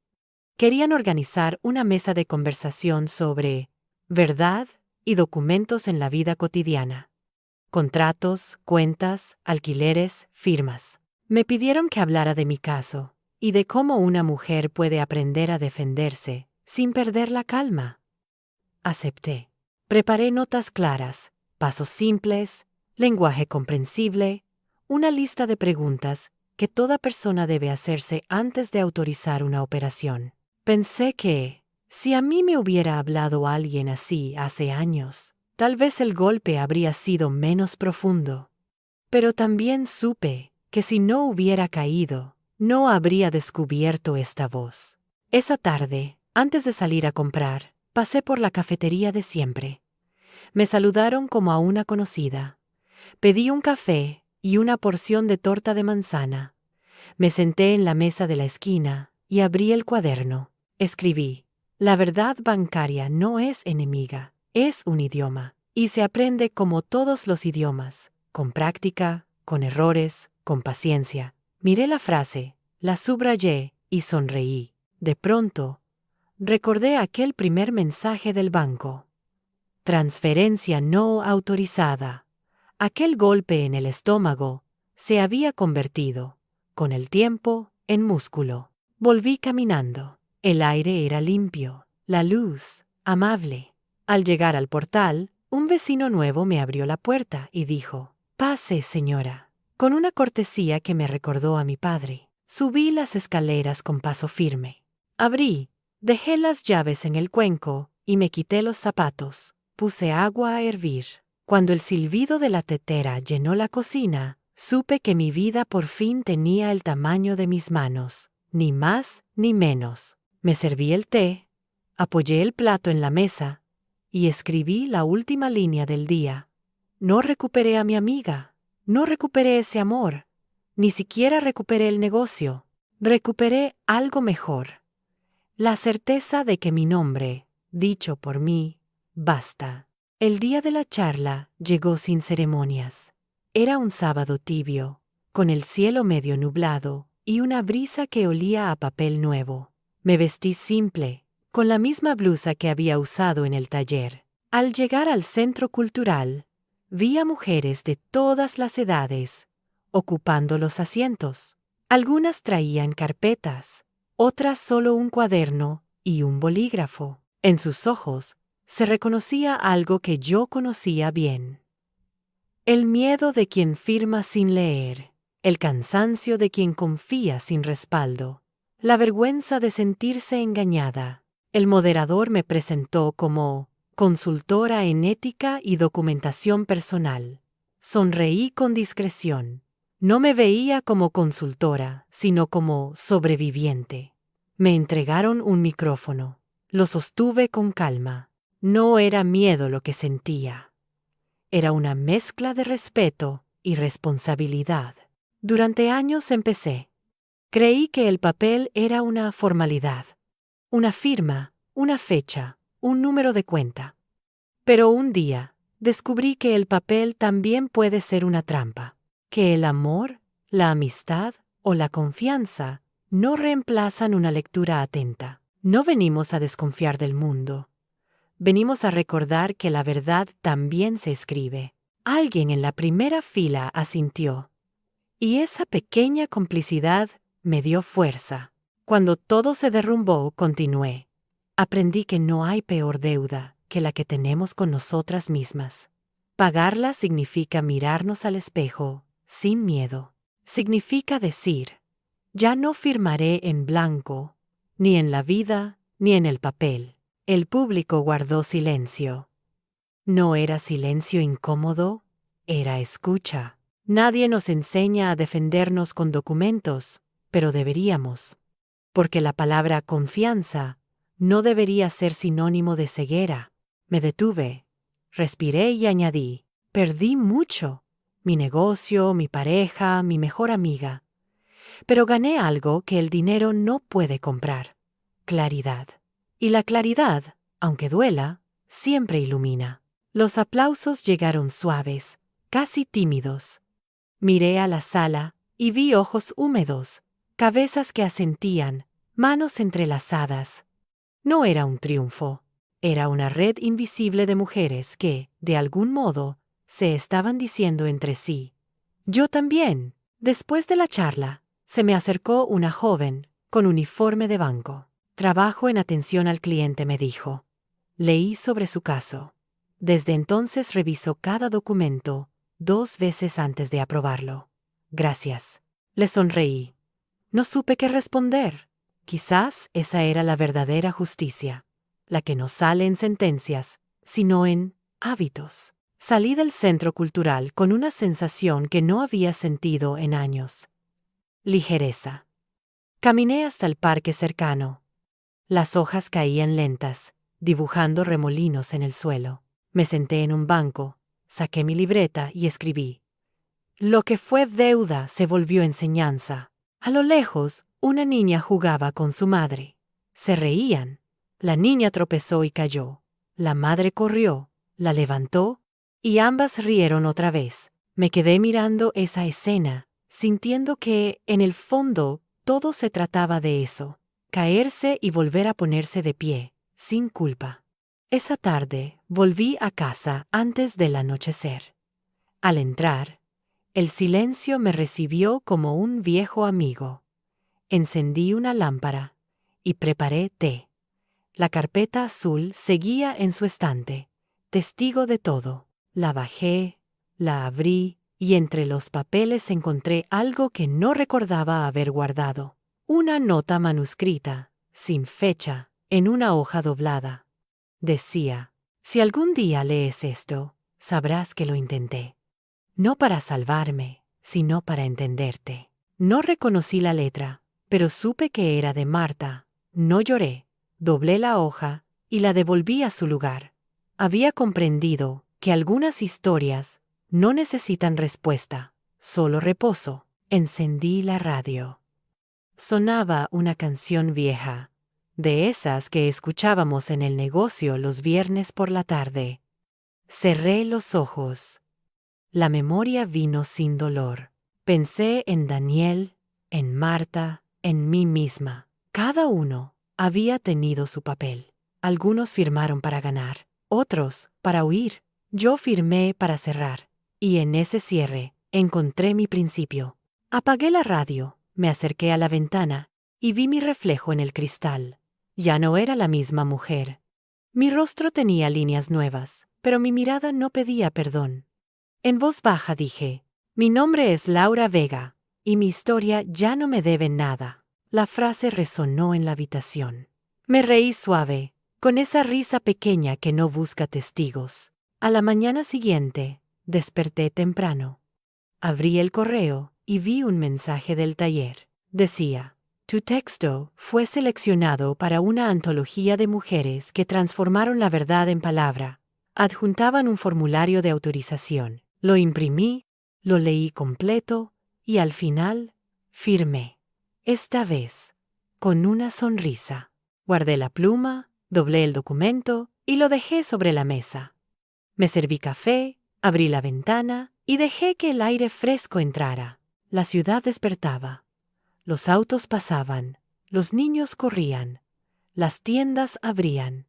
Querían organizar una mesa de conversación sobre verdad y documentos en la vida cotidiana. Contratos, cuentas, alquileres, firmas. Me pidieron que hablara de mi caso y de cómo una mujer puede aprender a defenderse sin perder la calma. Acepté. Preparé notas claras, pasos simples, lenguaje comprensible, una lista de preguntas que toda persona debe hacerse antes de autorizar una operación. Pensé que, si a mí me hubiera hablado alguien así hace años, tal vez el golpe habría sido menos profundo. Pero también supe que si no hubiera caído, no habría descubierto esta voz. Esa tarde, antes de salir a comprar, pasé por la cafetería de siempre. Me saludaron como a una conocida. Pedí un café y una porción de torta de manzana. Me senté en la mesa de la esquina y abrí el cuaderno. Escribí: la verdad bancaria no es enemiga, es un idioma, y se aprende como todos los idiomas, con práctica, con errores, con paciencia. Miré la frase, la subrayé y sonreí. De pronto, recordé aquel primer mensaje del banco. Transferencia no autorizada. Aquel golpe en el estómago se había convertido, con el tiempo, en músculo. Volví caminando. El aire era limpio, la luz, amable. Al llegar al portal, un vecino nuevo me abrió la puerta y dijo: «Pase, señora», con una cortesía que me recordó a mi padre. Subí las escaleras con paso firme. Abrí, dejé las llaves en el cuenco y me quité los zapatos. Puse agua a hervir. Cuando el silbido de la tetera llenó la cocina, supe que mi vida por fin tenía el tamaño de mis manos, ni más ni menos. Me serví el té, apoyé el plato en la mesa y escribí la última línea del día. No recuperé a mi amiga, no recuperé ese amor, ni siquiera recuperé el negocio. Recuperé algo mejor. La certeza de que mi nombre, dicho por mí, basta. El día de la charla llegó sin ceremonias. Era un sábado tibio, con el cielo medio nublado y una brisa que olía a papel nuevo. Me vestí simple, con la misma blusa que había usado en el taller. Al llegar al centro cultural, vi a mujeres de todas las edades, ocupando los asientos. Algunas traían carpetas, otras solo un cuaderno y un bolígrafo. En sus ojos se reconocía algo que yo conocía bien. El miedo de quien firma sin leer, el cansancio de quien confía sin respaldo, la vergüenza de sentirse engañada. El moderador me presentó como consultora en ética y documentación personal. Sonreí con discreción. No me veía como consultora, sino como sobreviviente. Me entregaron un micrófono. Lo sostuve con calma. No era miedo lo que sentía. Era una mezcla de respeto y responsabilidad. Durante años empecé. Creí que el papel era una formalidad, una firma, una fecha, un número de cuenta. Pero un día descubrí que el papel también puede ser una trampa, que el amor, la amistad o la confianza no reemplazan una lectura atenta. No venimos a desconfiar del mundo. Venimos a recordar que la verdad también se escribe. Alguien en la primera fila asintió. Y esa pequeña complicidad me dio fuerza. Cuando todo se derrumbó, continué. Aprendí que no hay peor deuda que la que tenemos con nosotras mismas. Pagarla significa mirarnos al espejo, sin miedo. Significa decir, ya no firmaré en blanco, ni en la vida, ni en el papel. El público guardó silencio. No era silencio incómodo, era escucha. Nadie nos enseña a defendernos con documentos, pero deberíamos. Porque la palabra confianza no debería ser sinónimo de ceguera. Me detuve, respiré y añadí, perdí mucho. Mi negocio, mi pareja, mi mejor amiga. Pero gané algo que el dinero no puede comprar. Claridad. Y la claridad, aunque duela, siempre ilumina. Los aplausos llegaron suaves, casi tímidos. Miré a la sala y vi ojos húmedos, cabezas que asentían, manos entrelazadas. No era un triunfo, era una red invisible de mujeres que, de algún modo, se estaban diciendo entre sí. Yo también. Después de la charla, se me acercó una joven, con uniforme de banco. Trabajo en atención al cliente, me dijo. Leí sobre su caso. Desde entonces reviso cada documento 2 veces antes de aprobarlo. Gracias. Le sonreí. No supe qué responder. Quizás esa era la verdadera justicia, la que no sale en sentencias, sino en hábitos. Salí del centro cultural con una sensación que no había sentido en años. Ligereza. Caminé hasta el parque cercano. Las hojas caían lentas, dibujando remolinos en el suelo. Me senté en un banco, saqué mi libreta y escribí. Lo que fue deuda se volvió enseñanza. A lo lejos, una niña jugaba con su madre. Se reían. La niña tropezó y cayó. La madre corrió, la levantó, y ambas rieron otra vez. Me quedé mirando esa escena, sintiendo que, en el fondo, todo se trataba de eso. Caerse y volver a ponerse de pie, sin culpa. Esa tarde volví a casa antes del anochecer. Al entrar, el silencio me recibió como un viejo amigo. Encendí una lámpara y preparé té. La carpeta azul seguía en su estante, testigo de todo. La bajé, la abrí y entre los papeles encontré algo que no recordaba haber guardado. Una nota manuscrita, sin fecha, en una hoja doblada. Decía, si algún día lees esto, sabrás que lo intenté. No para salvarme, sino para entenderte. No reconocí la letra, pero supe que era de Marta. No lloré, doblé la hoja y la devolví a su lugar. Había comprendido que algunas historias no necesitan respuesta, solo reposo. Encendí la radio. Sonaba una canción vieja, de esas que escuchábamos en el negocio los viernes por la tarde. Cerré los ojos. La memoria vino sin dolor. Pensé en Daniel, en Marta, en mí misma. Cada uno había tenido su papel. Algunos firmaron para ganar, otros para huir. Yo firmé para cerrar. Y en ese cierre encontré mi principio. Apagué la radio, me acerqué a la ventana y vi mi reflejo en el cristal. Ya no era la misma mujer. Mi rostro tenía líneas nuevas, pero mi mirada no pedía perdón. En voz baja dije, mi nombre es Laura Vega, y mi historia ya no me debe nada. La frase resonó en la habitación. Me reí suave, con esa risa pequeña que no busca testigos. A la mañana siguiente, desperté temprano. Abrí el correo y vi un mensaje del taller. Decía, tu texto fue seleccionado para una antología de mujeres que transformaron la verdad en palabra. Adjuntaban un formulario de autorización. Lo imprimí, lo leí completo y al final firmé. Esta vez, con una sonrisa. Guardé la pluma, doblé el documento y lo dejé sobre la mesa. Me serví café, abrí la ventana y dejé que el aire fresco entrara. La ciudad despertaba. Los autos pasaban, los niños corrían, las tiendas abrían.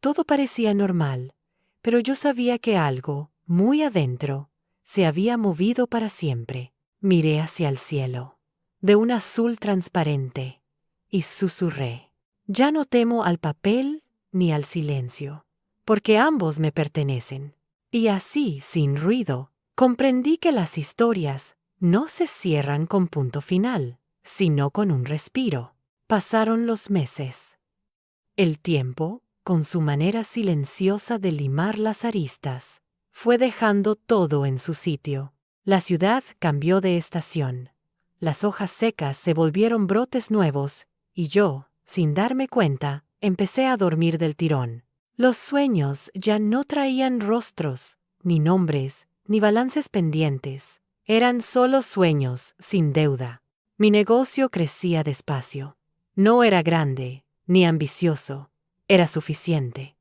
Todo parecía normal, pero yo sabía que algo, muy adentro, se había movido para siempre. Miré hacia el cielo, de un azul transparente, y susurré. Ya no temo al papel ni al silencio, porque ambos me pertenecen. Y así, sin ruido, comprendí que las historias no se cierran con punto final, sino con un respiro. Pasaron los meses. El tiempo, con su manera silenciosa de limar las aristas, fue dejando todo en su sitio. La ciudad cambió de estación. Las hojas secas se volvieron brotes nuevos, y yo, sin darme cuenta, empecé a dormir del tirón. Los sueños ya no traían rostros, ni nombres, ni balances pendientes. Eran solo sueños, sin deuda. Mi negocio crecía despacio. No era grande, ni ambicioso. Era suficiente.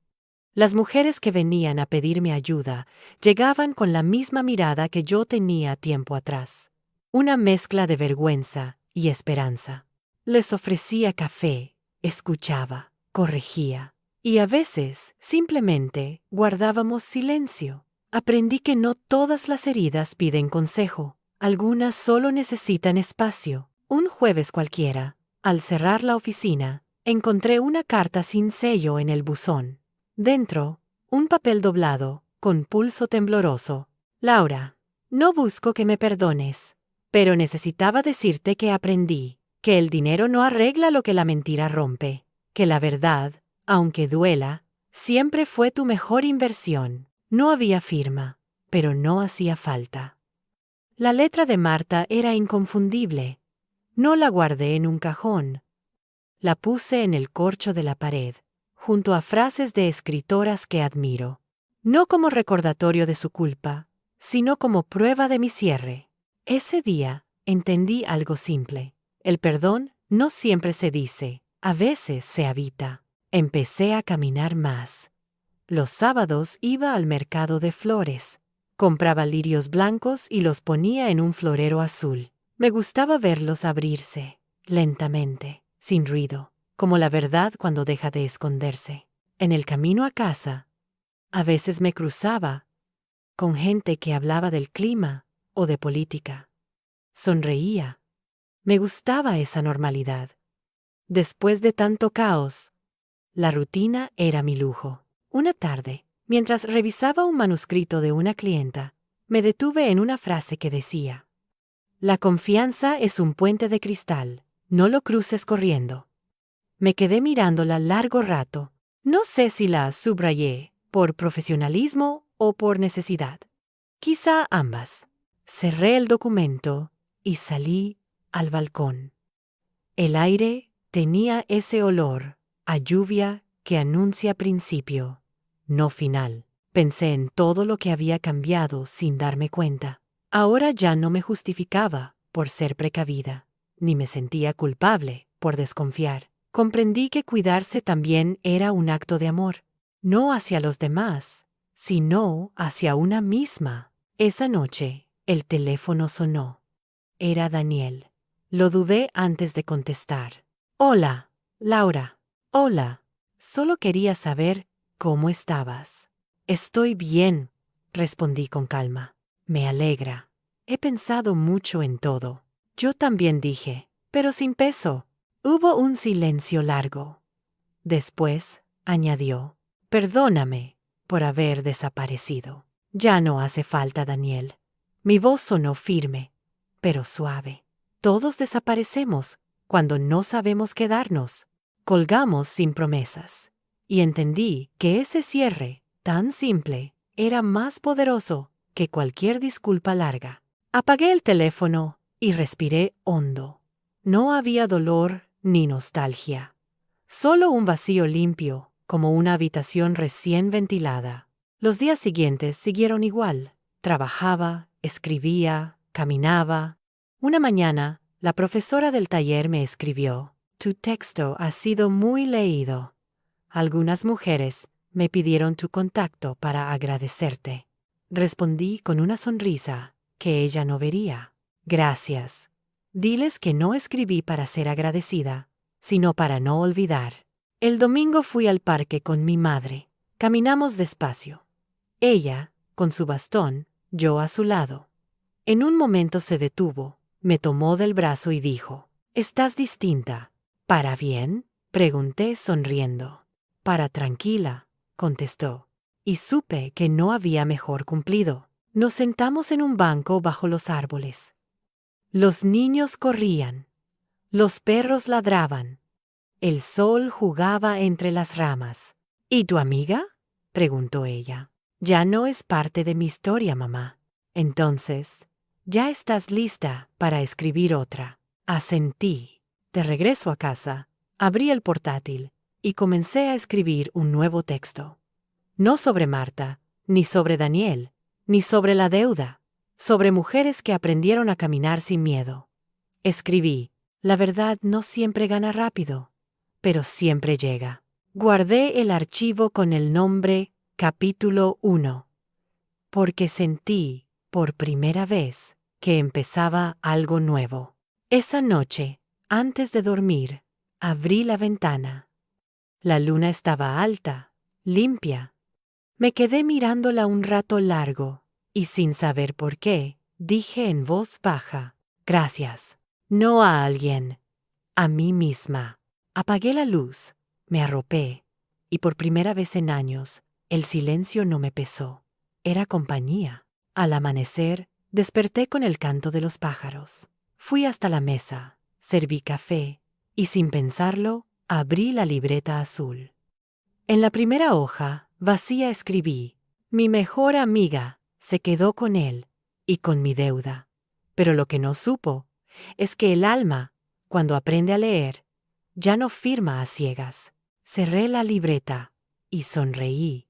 Las mujeres que venían a pedirme ayuda llegaban con la misma mirada que yo tenía tiempo atrás. Una mezcla de vergüenza y esperanza. Les ofrecía café, escuchaba, corregía. Y a veces, simplemente, guardábamos silencio. Aprendí que no todas las heridas piden consejo. Algunas solo necesitan espacio. Un jueves cualquiera, al cerrar la oficina, encontré una carta sin sello en el buzón. Dentro, un papel doblado, con pulso tembloroso. Laura, no busco que me perdones, pero necesitaba decirte que aprendí que el dinero no arregla lo que la mentira rompe, que la verdad, aunque duela, siempre fue tu mejor inversión. No había firma, pero no hacía falta. La letra de Marta era inconfundible. No la guardé en un cajón. La puse en el corcho de la pared, junto a frases de escritoras que admiro. No como recordatorio de su culpa, sino como prueba de mi cierre. Ese día entendí algo simple. El perdón no siempre se dice, a veces se habita. Empecé a caminar más. Los sábados iba al mercado de flores. Compraba lirios blancos y los ponía en un florero azul. Me gustaba verlos abrirse, lentamente, sin ruido, como la verdad cuando deja de esconderse. En el camino a casa, a veces me cruzaba con gente que hablaba del clima o de política. Sonreía. Me gustaba esa normalidad. Después de tanto caos, la rutina era mi lujo. Una tarde, mientras revisaba un manuscrito de una clienta, me detuve en una frase que decía: la confianza es un puente de cristal, no lo cruces corriendo. Me quedé mirándola largo rato. No sé si la subrayé por profesionalismo o por necesidad. Quizá ambas. Cerré el documento y salí al balcón. El aire tenía ese olor a lluvia que anuncia principio, no final. Pensé en todo lo que había cambiado sin darme cuenta. Ahora ya no me justificaba por ser precavida, ni me sentía culpable por desconfiar. Comprendí que cuidarse también era un acto de amor, no hacia los demás, sino hacia una misma. Esa noche, el teléfono sonó. Era Daniel. Lo dudé antes de contestar. Hola, Laura. Hola. Solo quería saber cómo estabas. Estoy bien, respondí con calma. Me alegra. He pensado mucho en todo. Yo también dije, pero sin peso. Hubo un silencio largo. Después, añadió, perdóname por haber desaparecido. Ya no hace falta, Daniel. Mi voz sonó firme, pero suave. Todos desaparecemos cuando no sabemos quedarnos. Colgamos sin promesas. Y entendí que ese cierre, tan simple, era más poderoso que cualquier disculpa larga. Apagué el teléfono y respiré hondo. No había dolor ni nostalgia. Solo un vacío limpio, como una habitación recién ventilada. Los días siguientes siguieron igual. Trabajaba, escribía, caminaba. Una mañana, la profesora del taller me escribió: «Tu texto ha sido muy leído. Algunas mujeres me pidieron tu contacto para agradecerte». Respondí con una sonrisa que ella no vería. «Gracias. Diles que no escribí para ser agradecida, sino para no olvidar». El domingo fui al parque con mi madre. Caminamos despacio. Ella, con su bastón, yo a su lado. En un momento se detuvo, me tomó del brazo y dijo: «Estás distinta». «¿Para bien?», pregunté sonriendo. «Para tranquila», contestó. Y supe que no había mejor cumplido. Nos sentamos en un banco bajo los árboles. Los niños corrían. Los perros ladraban. El sol jugaba entre las ramas. «¿Y tu amiga?», preguntó ella. «Ya no es parte de mi historia, mamá». «Entonces, ya estás lista para escribir otra». Asentí. De regreso a casa, abrí el portátil y comencé a escribir un nuevo texto. No sobre Marta, ni sobre Daniel, ni sobre la deuda, sobre mujeres que aprendieron a caminar sin miedo. Escribí: «La verdad no siempre gana rápido, pero siempre llega». Guardé el archivo con el nombre Capítulo 1, porque sentí, por primera vez, que empezaba algo nuevo. Esa noche, antes de dormir, abrí la ventana. La luna estaba alta, limpia. Me quedé mirándola un rato largo, y sin saber por qué, dije en voz baja: «Gracias». No a alguien, a mí misma. Apagué la luz, me arropé, y por primera vez en años, el silencio no me pesó. Era compañía. Al amanecer, desperté con el canto de los pájaros. Fui hasta la mesa, serví café, y sin pensarlo, abrí la libreta azul. En la primera hoja, vacía, escribí: «Mi mejor amiga se quedó con él y con mi deuda». Pero lo que no supo es que el alma, cuando aprende a leer, ya no firma a ciegas. Cerré la libreta y sonreí.